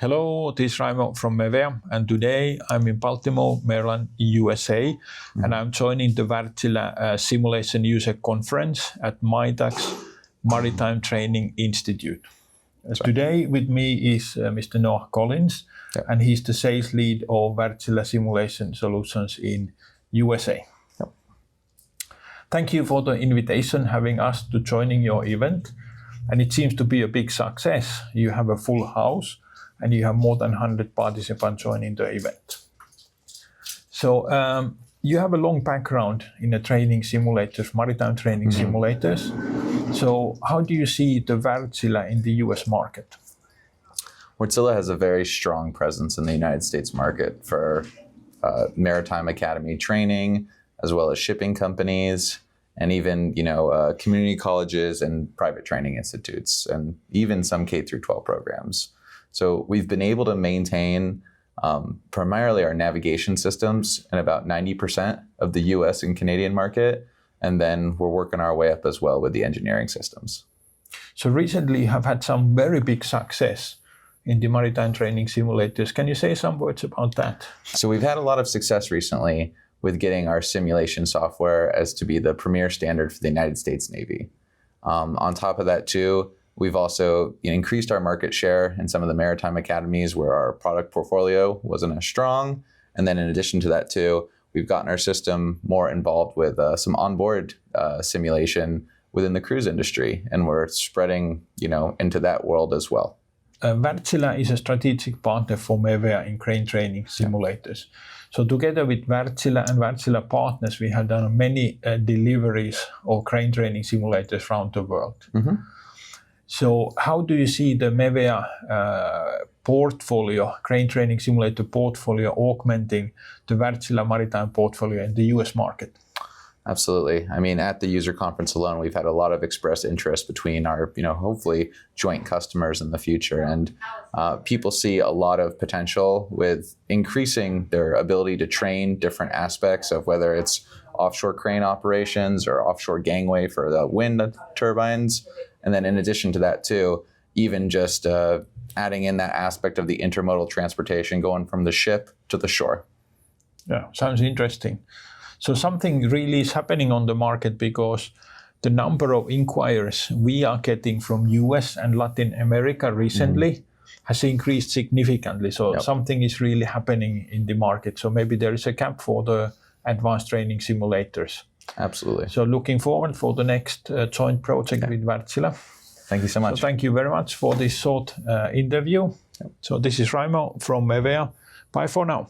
Hello, this is Raimo from Mevea, and today I'm in Baltimore, Maryland, USA, and I'm joining the Wärtsilä Simulation User Conference at MITAGS Maritime Training Institute. Today with me is Mr. Noah Collins, and he's the sales lead of Wärtsilä Simulation Solutions in USA. Thank you for the invitation, having us to joining your event, and it seems to be a big success. You have a full house, and you have more than 100 participants joining the event. So you have a long background in the training simulators, maritime training simulators. So how do you see the Wärtsilä in the US market? Wartsila has a very strong presence in the United States market for maritime academy training, as well as shipping companies, and even community colleges and private training institutes, and even some K-12 programs. So we've been able to maintain primarily our navigation systems in about 90% of the US and Canadian market, and then we're working our way up as well with the engineering systems. So recently you have had some very big success in the maritime training simulators. Can you say some words about that? So we've had a lot of success recently with getting our simulation software as to be the premier standard for the United States Navy. On top of that too, we've also increased our market share in some of the maritime academies where our product portfolio wasn't as strong. And then in addition to that too, we've gotten our system more involved with some onboard simulation within the cruise industry, and we're spreading into that world as well. Wärtsilä is a strategic partner for Mevea in crane training simulators. So together with Wärtsilä and Wärtsilä partners, we have done many deliveries of crane training simulators around the world. So how do you see the Mevea portfolio, crane training simulator portfolio, augmenting the Wärtsilä maritime portfolio in the US market? Absolutely. I mean, at the user conference alone, we've had a lot of expressed interest between our, hopefully joint customers in the future. And people see a lot of potential with increasing their ability to train different aspects of whether it's offshore crane operations or offshore gangway for the wind turbines. And then in addition to that too, even just adding in that aspect of the intermodal transportation going from the ship to the shore. Yeah, sounds interesting. So something really is happening on the market, because the number of inquiries we are getting from US and Latin America recently has increased significantly. So something is really happening in the market. So maybe there is a gap for the advanced training simulators. Absolutely. So looking forward for the next joint project with Wärtsilä. Thank you so much. So thank you very much for this short interview. So this is Raimo from Mevea. Bye for now.